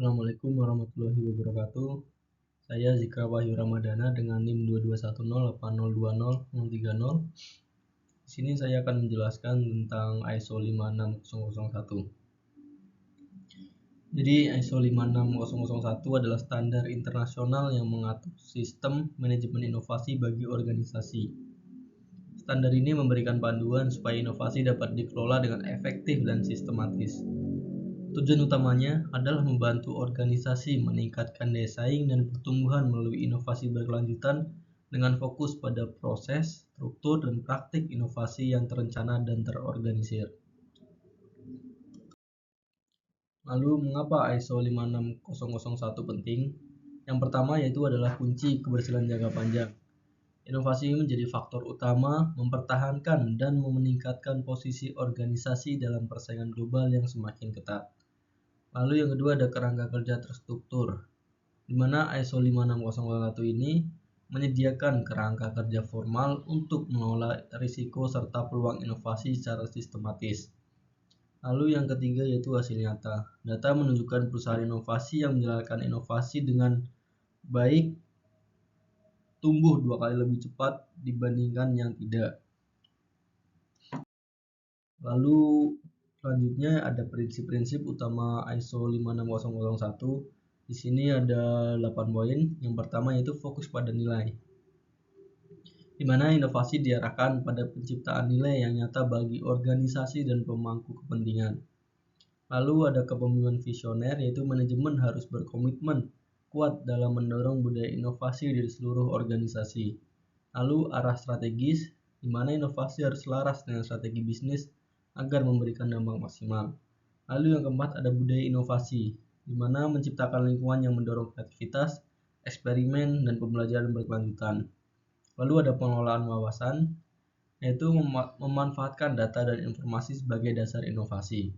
Assalamualaikum warahmatullahi wabarakatuh. Saya Zikra Wahyu Ramadana dengan NIM 2210802030. Di sini saya akan menjelaskan tentang ISO 56001. Jadi ISO 56001 adalah standar internasional yang mengatur sistem manajemen inovasi bagi organisasi. Standar ini memberikan panduan supaya inovasi dapat dikelola dengan efektif dan sistematis. Tujuan utamanya adalah membantu organisasi meningkatkan daya saing dan pertumbuhan melalui inovasi berkelanjutan dengan fokus pada proses, struktur, dan praktik inovasi yang terencana dan terorganisir. Lalu, mengapa ISO 56001 penting? Yang pertama yaitu adalah kunci keberhasilan jangka panjang. Inovasi menjadi faktor utama mempertahankan dan meningkatkan posisi organisasi dalam persaingan global yang semakin ketat. Lalu yang kedua ada kerangka kerja terstruktur, di mana ISO 56001 ini menyediakan kerangka kerja formal untuk mengelola risiko serta peluang inovasi secara sistematis. Lalu yang ketiga yaitu hasil nyata. Data menunjukkan perusahaan inovasi yang menjalankan inovasi dengan baik tumbuh 2 kali lebih cepat dibandingkan yang tidak. Lalu selanjutnya ada prinsip-prinsip utama ISO 56001. Di sini ada 8 poin. Yang pertama yaitu fokus pada nilai, di mana inovasi diarahkan pada penciptaan nilai yang nyata bagi organisasi dan pemangku kepentingan. Lalu ada kepemimpinan visioner, yaitu manajemen harus berkomitmen kuat dalam mendorong budaya inovasi di seluruh organisasi. Lalu arah strategis, di mana inovasi harus selaras dengan strategi bisnis agar memberikan dampak maksimal. Lalu yang keempat ada budaya inovasi, di mana menciptakan lingkungan yang mendorong kreativitas, eksperimen, dan pembelajaran berkelanjutan. Lalu ada pengelolaan wawasan, yaitu memanfaatkan data dan informasi sebagai dasar inovasi.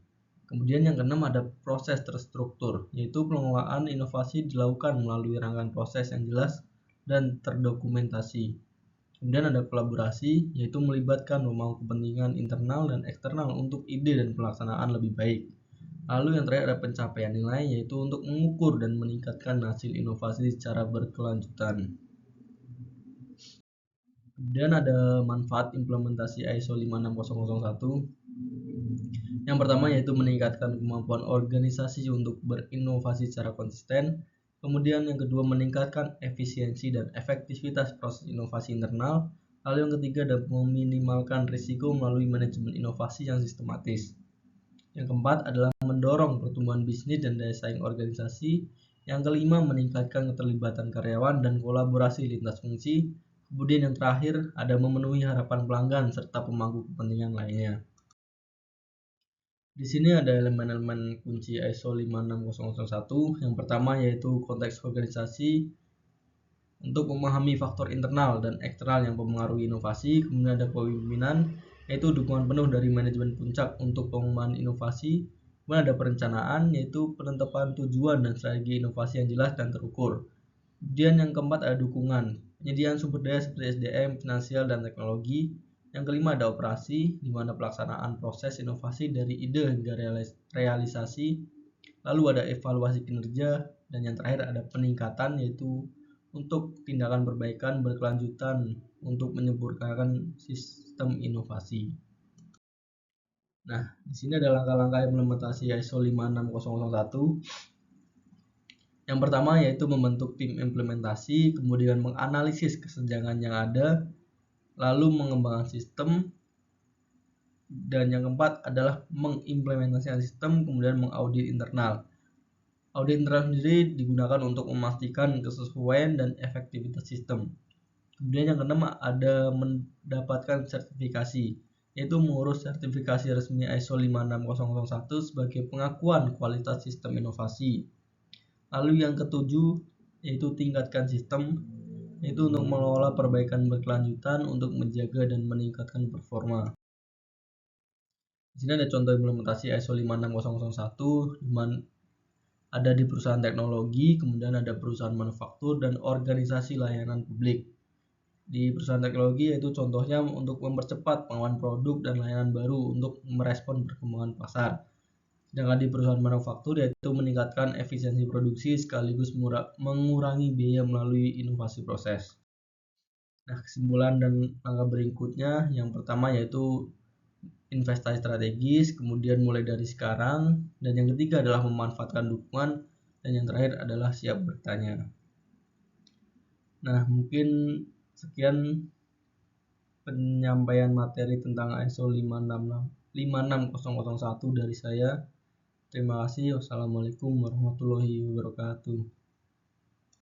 Kemudian yang keenam ada proses terstruktur, yaitu pengelolaan inovasi dilakukan melalui rangkaian proses yang jelas dan terdokumentasi. Kemudian ada kolaborasi, yaitu melibatkan pemangku kepentingan internal dan eksternal untuk ide dan pelaksanaan lebih baik. Lalu yang terakhir ada pencapaian nilai, yaitu untuk mengukur dan meningkatkan hasil inovasi secara berkelanjutan. Kemudian ada manfaat implementasi ISO 56001. Yang pertama yaitu meningkatkan kemampuan organisasi untuk berinovasi secara konsisten. Kemudian yang kedua meningkatkan efisiensi dan efektivitas proses inovasi internal. Lalu yang ketiga ada meminimalkan risiko melalui manajemen inovasi yang sistematis. Yang keempat adalah mendorong pertumbuhan bisnis dan daya saing organisasi. Yang kelima meningkatkan keterlibatan karyawan dan kolaborasi lintas fungsi. Kemudian yang terakhir ada memenuhi harapan pelanggan serta pemangku kepentingan lainnya. Di sini ada elemen-elemen kunci ISO 56001. Yang pertama yaitu konteks organisasi untuk memahami faktor internal dan eksternal yang mempengaruhi inovasi. Kemudian ada kepemimpinan, yaitu dukungan penuh dari manajemen puncak untuk pengembangan inovasi. Kemudian ada perencanaan, yaitu penetapan tujuan dan strategi inovasi yang jelas dan terukur. Kemudian yang keempat ada dukungan, penyediaan sumber daya seperti SDM, finansial, dan teknologi. Yang kelima ada operasi, di mana pelaksanaan proses inovasi dari ide hingga realisasi. Lalu ada evaluasi kinerja, dan yang terakhir ada peningkatan, yaitu untuk tindakan perbaikan berkelanjutan untuk menyempurnakan sistem inovasi. Nah, di sini ada langkah-langkah implementasi ISO 56001. Yang pertama yaitu membentuk tim implementasi, kemudian menganalisis kesenjangan yang ada, lalu mengembangkan sistem, dan yang keempat adalah mengimplementasikan sistem, kemudian mengaudit internal. Audit internal sendiri digunakan untuk memastikan kesesuaian dan efektivitas sistem. Kemudian yang keenam ada mendapatkan sertifikasi, yaitu mengurus sertifikasi resmi ISO 56001 sebagai pengakuan kualitas sistem inovasi. Lalu yang ketujuh yaitu tingkatkan sistem, yaitu untuk mengelola perbaikan berkelanjutan untuk menjaga dan meningkatkan performa. Di sini ada contoh implementasi ISO 56001, di mana ada di perusahaan teknologi, kemudian ada perusahaan manufaktur dan organisasi layanan publik. Di perusahaan teknologi yaitu contohnya untuk mempercepat pengembangan produk dan layanan baru untuk merespon perkembangan pasar. Sedangkan di perusahaan manufaktur yaitu meningkatkan efisiensi produksi sekaligus mengurangi biaya melalui inovasi proses. Nah, kesimpulan dan langkah berikutnya, yang pertama yaitu investasi strategis, kemudian mulai dari sekarang, dan yang ketiga adalah memanfaatkan dukungan, dan yang terakhir adalah siap bertanya. Nah, mungkin sekian penyampaian materi tentang ISO 56001 dari saya. Terima kasih. Wassalamualaikum warahmatullahi wabarakatuh.